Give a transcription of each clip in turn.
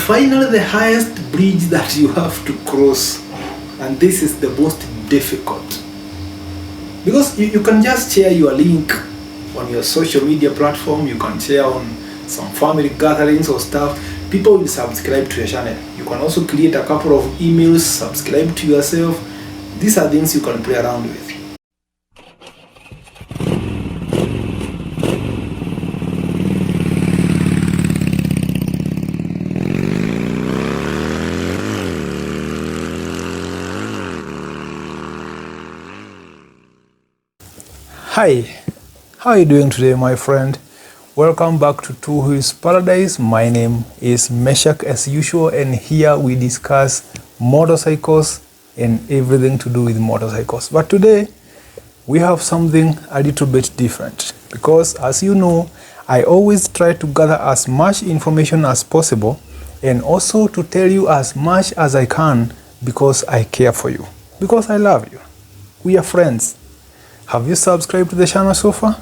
finally, the highest bridge that you have to cross, and this is the most difficult, because you can just share your link on your social media platform, you can share on some family gatherings or stuff, people will subscribe to your channel. You can also create a couple of emails, subscribe to yourself. These are things you can play around with. Hi, how are you doing today, my friend? Welcome back to Two Wheels Paradise. My name is Meshach as usual, and here we discuss motorcycles and everything to do with motorcycles. But today we have something a little bit different, because as you know, I always try to gather as much information as possible and also to tell you as much as I can, because I care for you, because I love you. We are friends. Have you subscribed to the channel so far?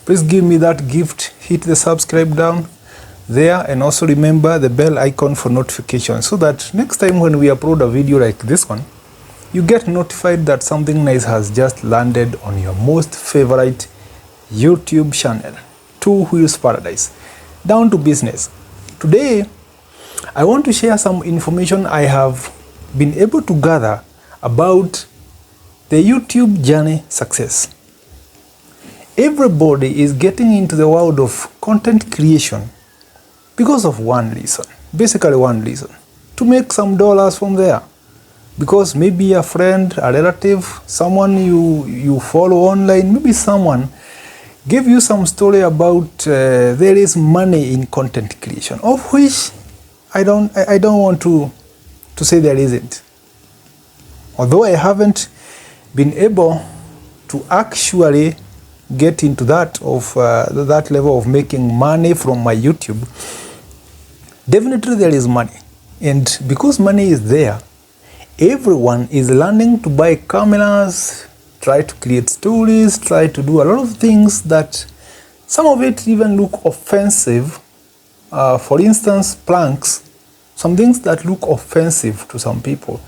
Please give me that gift. Hit the subscribe down there, and also remember the bell icon for notifications, so that next time when we upload a video like this one, you get notified that something nice has just landed on your most favorite YouTube channel, Two Wheels Paradise. Down to business. Today, I want to share some information I have been able to gather about the YouTube journey success. Everybody is getting into the world of content creation because of one reason, basically one reason, to make some dollars from there. Because maybe a friend, a relative, someone you follow online, maybe someone gave you some story about there is money in content creation, of which I don't want to say there isn't. Although I haven't been able to actually get into that level of making money from my YouTube, definitely there is money. And because money is there, everyone is learning to buy cameras, try to create stories, try to do a lot of things that some of it even look offensive. For instance, pranks, some things that look offensive to some people,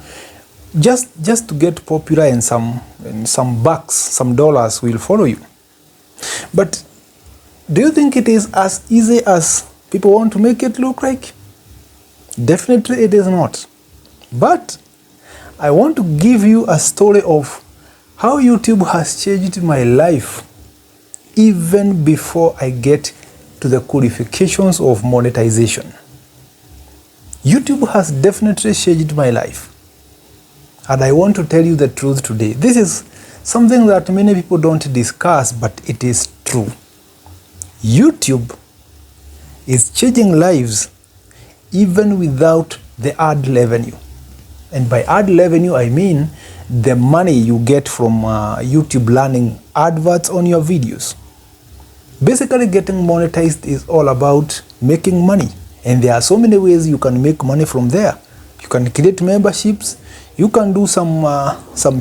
just to get popular, and some bucks, some dollars will follow you. But do you think it is as easy as people want to make it look like? Definitely it is not. But I want to give you a story of how YouTube has changed my life even before I get to the qualifications of monetization. YouTube has definitely changed my life. And I want to tell you the truth today. This is something that many people don't discuss, but it is true. YouTube is changing lives even without the ad revenue. And by ad revenue, I mean the money you get from YouTube running adverts on your videos. Basically, getting monetized is all about making money. And there are so many ways you can make money from there. You can create memberships. You can do some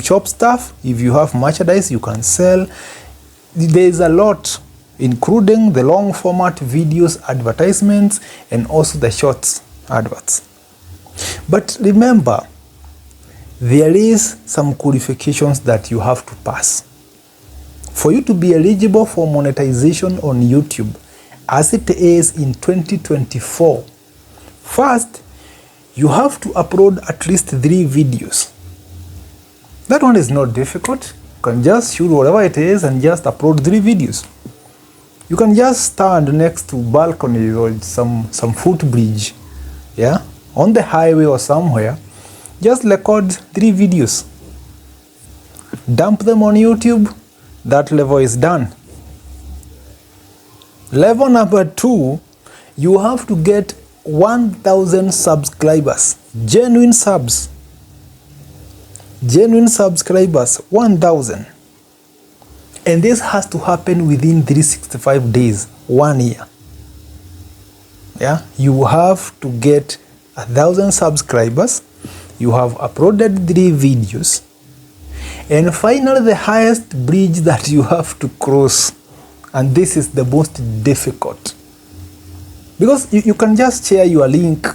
shop stuff. If you have merchandise, you can sell. There is a lot, including the long format videos, advertisements, and also the shorts adverts. But remember, there is some qualifications that you have to pass for you to be eligible for monetization on YouTube as it is in 2024. First, you have to upload at least 3 videos. That one is not difficult. You can just shoot whatever it is and just upload 3 videos. You can just stand next to balcony or some footbridge, yeah, on the highway or somewhere. Just record 3 videos. Dump them on YouTube. That level is done. Level number 2, you have to get 1,000 subscribers, genuine subscribers, 1,000. And this has to happen within 365 days, 1 year. Yeah, you have to get 1,000 subscribers. You have uploaded 3 videos. And finally, the highest bridge that you have to cross, and this is the most difficult, because you can just share your link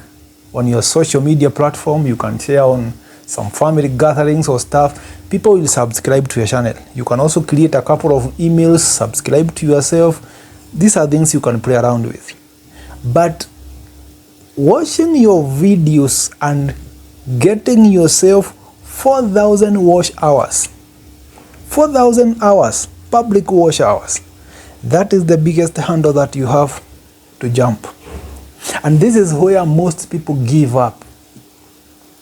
on your social media platform, you can share on some family gatherings or stuff. People will subscribe to your channel. You can also create a couple of emails, subscribe to yourself. These are things you can play around with. But watching your videos and getting yourself 4,000 watch hours, 4,000 hours, public watch hours, that is the biggest handle that you have to jump. And this is where most people give up.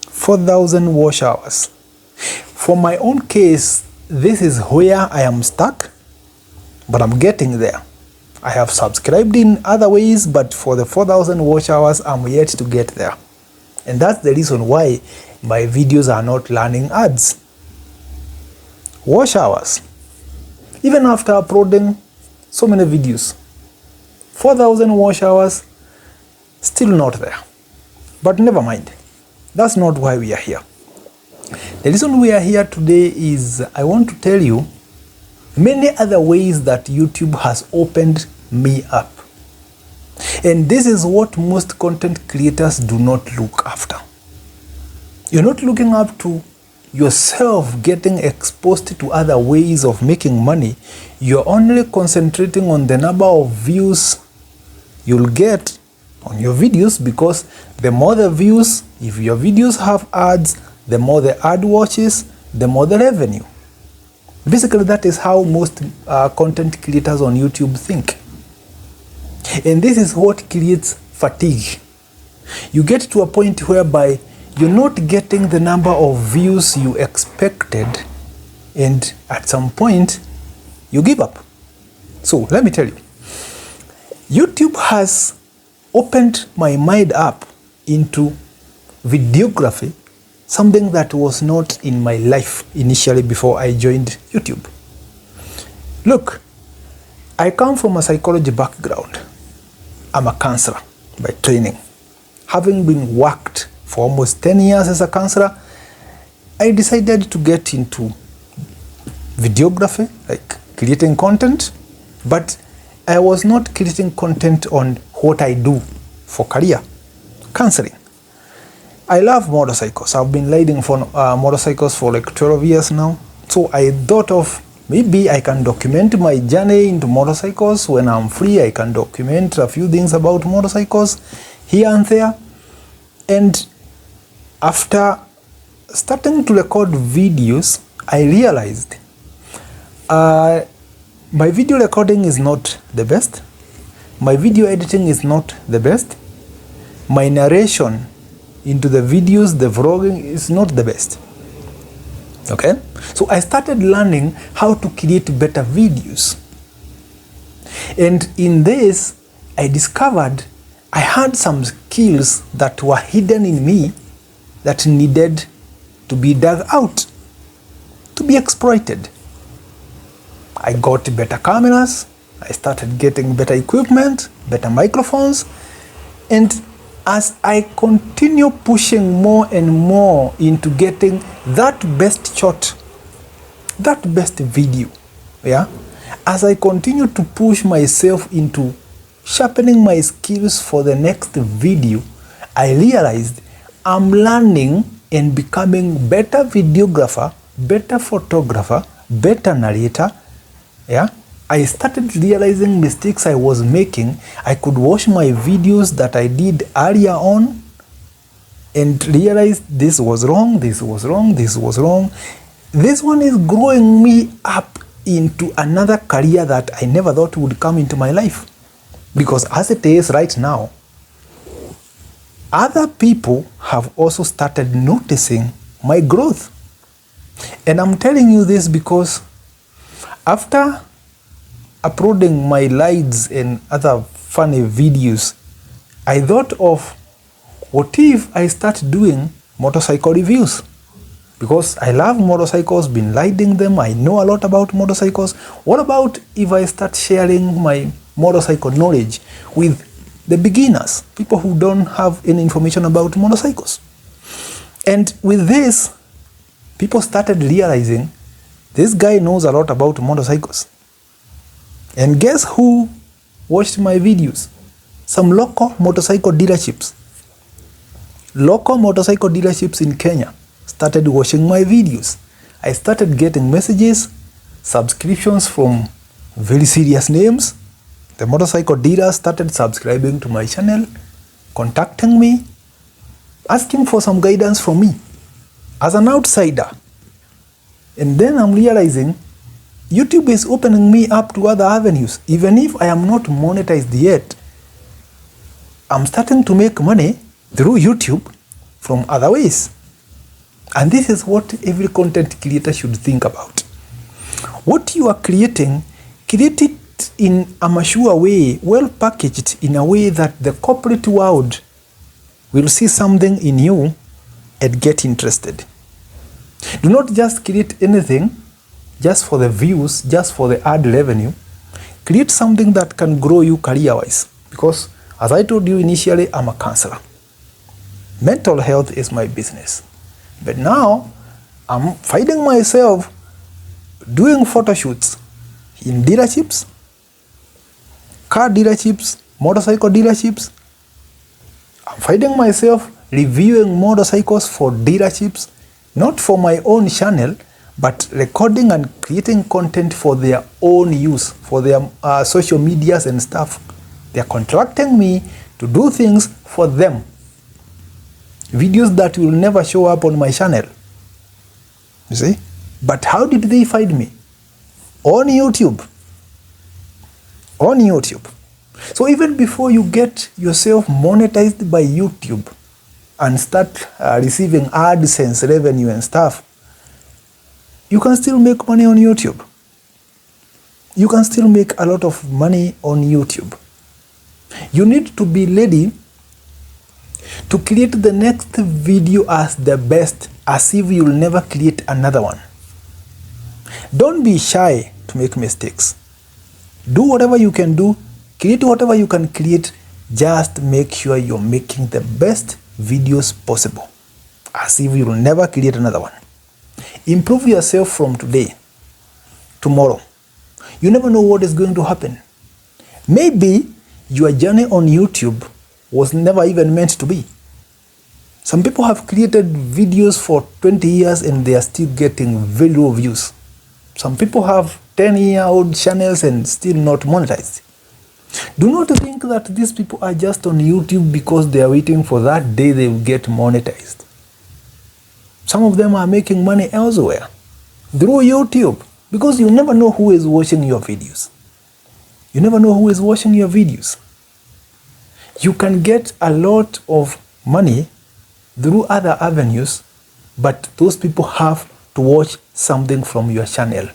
4,000 watch hours. For my own case, this is where I am stuck, but I'm getting there. I have subscribed in other ways, but for the 4,000 watch hours, I'm yet to get there. And that's the reason why my videos are not learning ads. Watch hours. Even after uploading so many videos, 4,000 watch hours, still not there. But never mind. That's not why we are here. The reason we are here today is I want to tell you many other ways that YouTube has opened me up. And this is what most content creators do not look after. You're not looking up to yourself getting exposed to other ways of making money. You're only concentrating on the number of views you'll get on your videos, because the more the views, if your videos have ads, the more the ad watches, the more the revenue. Basically, that is how most content creators on YouTube think. And this is what creates fatigue. You get to a point whereby you're not getting the number of views you expected, and at some point, you give up. So let me tell you, YouTube has opened my mind up into videography, something that was not in my life initially before I joined YouTube. Look, I come from a psychology background. I'm a counselor by training. Having been worked for almost 10 years as a counselor, I decided to get into videography, like creating content, but I was not creating content on what I do for career, counseling. I love motorcycles. I've been riding for motorcycles for like 12 years now. So I thought of maybe I can document my journey into motorcycles. When I'm free, I can document a few things about motorcycles here and there. And after starting to record videos, I realized my video recording is not the best. My video editing is not the best. My narration into the videos, the vlogging is not the best. Okay? So I started learning how to create better videos. And in this, I discovered I had some skills that were hidden in me that needed to be dug out, to be exploited. I got better cameras, I started getting better equipment, better microphones, and as I continue pushing more and more into getting that best shot, that best video, as I continue to push myself into sharpening my skills for the next video, I realized I'm learning and becoming better videographer, better photographer, better narrator. I started realizing mistakes I was making. I could watch my videos that I did earlier on and realize this was wrong, this was wrong, this was wrong. This one is growing me up into another career that I never thought would come into my life. Because as it is right now, other people have also started noticing my growth. And I'm telling you this because after uploading my lights and other funny videos, I thought of what if I start doing motorcycle reviews? Because I love motorcycles, been riding them, I know a lot about motorcycles. What about if I start sharing my motorcycle knowledge with the beginners, people who don't have any information about motorcycles? And with this, people started realizing this guy knows a lot about motorcycles. And guess who watched my videos? Some local motorcycle dealerships. Local motorcycle dealerships in Kenya started watching my videos. I started getting messages, subscriptions from very serious names. The motorcycle dealers started subscribing to my channel, contacting me, asking for some guidance from me as an outsider. And then I'm realizing YouTube is opening me up to other avenues. Even if I am not monetized yet, I'm starting to make money through YouTube from other ways. And this is what every content creator should think about. What you are creating, create it in a mature way, well packaged in a way that the corporate world will see something in you and get interested. Do not just create anything just for the views, just for the ad revenue. Create something that can grow you career-wise. Because as I told you initially, I'm a counselor. Mental health is my business. But now, I'm finding myself doing photo shoots in dealerships, car dealerships, motorcycle dealerships. I'm finding myself reviewing motorcycles for dealerships, not for my own channel, but recording and creating content for their own use, for their social medias and stuff. They're contracting me to do things for them. Videos that will never show up on my channel. You see? But how did they find me? On YouTube. On YouTube. So even before you get yourself monetized by YouTube and start receiving AdSense revenue and stuff, you can still make money on YouTube. You can still make a lot of money on YouTube. You need to be ready to create the next video as the best, as if you'll never create another one. Don't be shy to make mistakes. Do whatever you can do, create whatever you can create, just make sure you're making the best videos possible, as if you'll never create another one. Improve yourself from today, tomorrow. You never know what is going to happen. Maybe your journey on YouTube was never even meant to be. Some people have created videos for 20 years and they are still getting very low views. Some people have 10-year-old channels and still not monetized. Do not think that these people are just on YouTube because they are waiting for that day they will get monetized. Some of them are making money elsewhere through YouTube, because you never know who is watching your videos. You never know who is watching your videos. You can get a lot of money through other avenues, but those people have to watch something from your channel.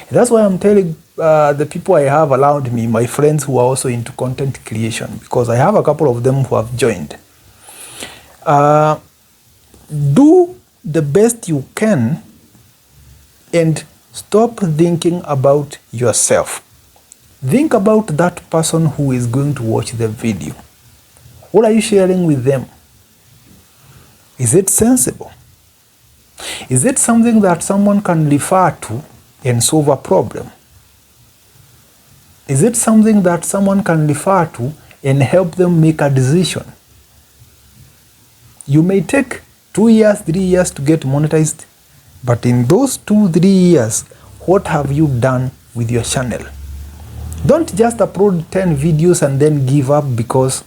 That's why I'm telling the people I have around me, my friends who are also into content creation, because I have a couple of them who have joined. Do the best you can and stop thinking about yourself. Think about that person who is going to watch the video. What are you sharing with them? Is it sensible? Is it something that someone can refer to and solve a problem? Is it something that someone can refer to and help them make a decision? You may take 2 years, 3 years to get monetized, but in those 2-3 years, what have you done with your channel? Don't just upload 10 videos and then give up because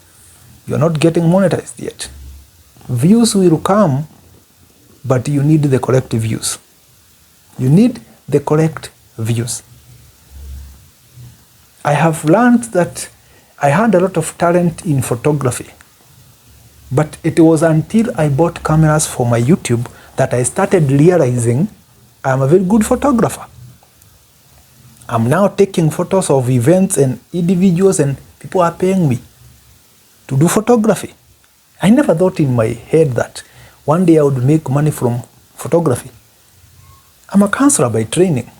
you're not getting monetized yet. Views will come, but you need the correct views. You need the correct views. I have learned that I had a lot of talent in photography, but it was until I bought cameras for my YouTube that I started realizing I'm a very good photographer. I'm now taking photos of events and individuals, and people are paying me to do photography. I never thought in my head that one day I would make money from photography. I'm a counselor by training.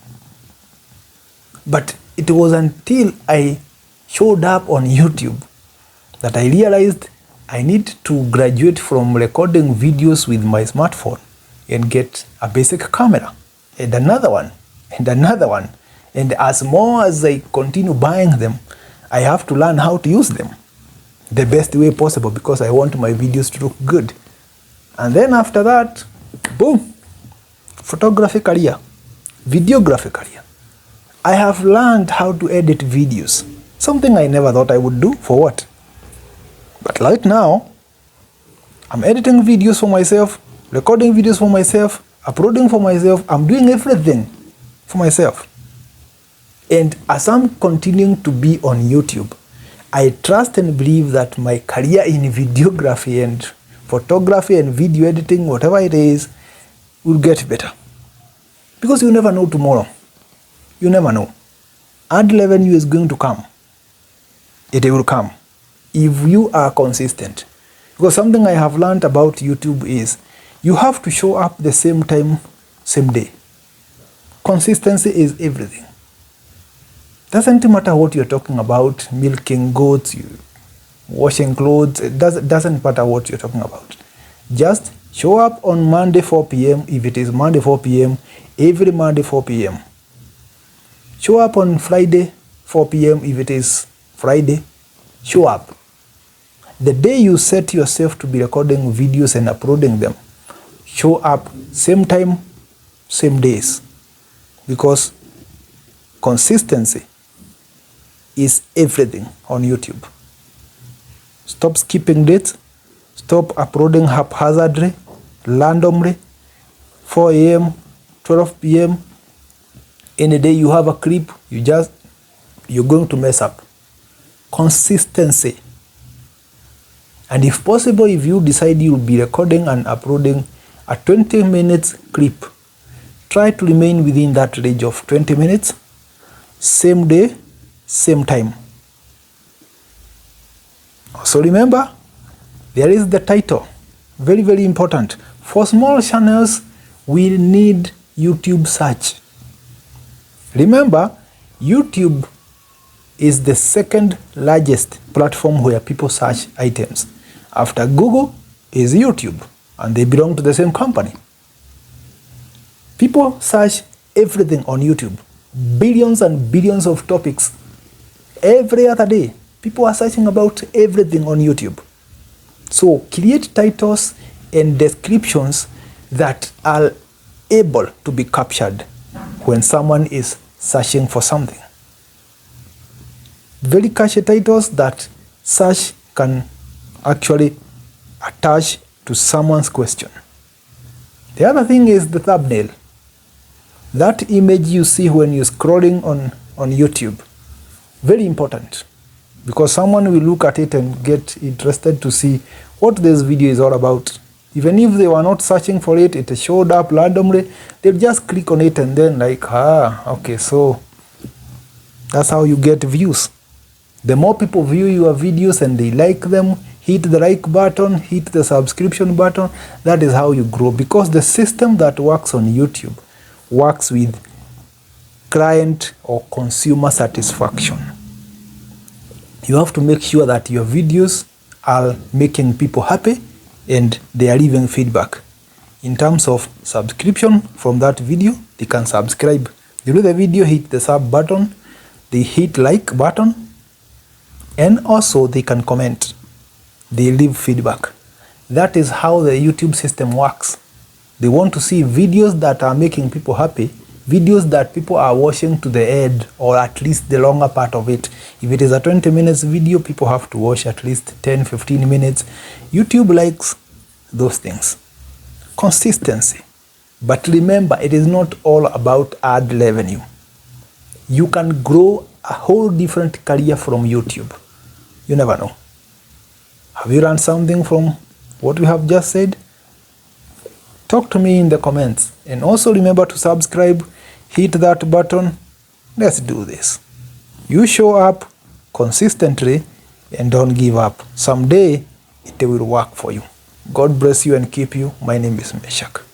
But it was until I showed up on YouTube that I realized I need to graduate from recording videos with my smartphone and get a basic camera and another one and another one. And as more as I continue buying them, I have to learn how to use them. the best way possible because I want my videos to look good. And then after that, boom, photography career, videography career. I have learned how to edit videos, something I never thought I would do. For what? But right now, I'm editing videos for myself, recording videos for myself, uploading for myself. I'm doing everything for myself. And as I'm continuing to be on YouTube, I trust and believe that my career in videography and photography and video editing, whatever it is, will get better. Because you never know tomorrow. You never know. Ad revenue is going to come. It will come if you are consistent. Because something I have learned about YouTube is you have to show up the same time, same day. Consistency is everything. Doesn't matter what you're talking about, milking goats, washing clothes, it doesn't matter what you're talking about. Just show up on Monday 4 p.m. if it is Monday 4 p.m., every Monday 4 p.m. Show up on Friday 4 p.m. if it is Friday. Show up. The day you set yourself to be recording videos and uploading them, show up same time, same days. Because consistency is everything on YouTube. Stop skipping dates. Stop uploading haphazardly, randomly, 4 a.m., 12 p.m. Any day you have a clip, you're going to mess up. Consistency. And if possible, if you decide you'll be recording and uploading a 20 minutes clip, try to remain within that range of 20 minutes, same day, same time. So remember, there is the title. Very, very important. For small channels, we need YouTube search. Remember, YouTube is the second largest platform where people search items. After Google is YouTube, and they belong to the same company. People search everything on YouTube. Billions and billions of topics. Every other day, people are searching about everything on YouTube. So create titles and descriptions that are able to be captured when someone is searching for something. Very catchy titles that search can actually attach to someone's question. The other thing is the thumbnail. That image you see when you're scrolling on YouTube, very important, because someone will look at it and get interested to see what this video is all about. Even if they were not searching for it, it showed up randomly, they'll just click on it and then like, okay, so that's how you get views. The more people view your videos and they like them, hit the like button, hit the subscription button, that is how you grow, because the system that works on YouTube works with client or consumer satisfaction. You have to make sure that your videos are making people happy and they are leaving feedback. In terms of subscription from that video, they can subscribe. You do the video, hit the sub button, they hit like button, and also they can comment. They leave feedback. That is how the YouTube system works. They want to see videos that are making people happy, videos that people are watching to the end, or at least the longer part of it. If it is a 20 minutes video, people have to watch at least 10-15 minutes. YouTube likes those things. Consistency. But remember, it is not all about ad revenue. You can grow a whole different career from YouTube. You never know. Have you learned something from what we have just said? Talk to me in the comments. And also remember to subscribe, hit that button. Let's do this. You show up consistently and don't give up. Someday it will work for you. God bless you and keep you. My name is Meshach.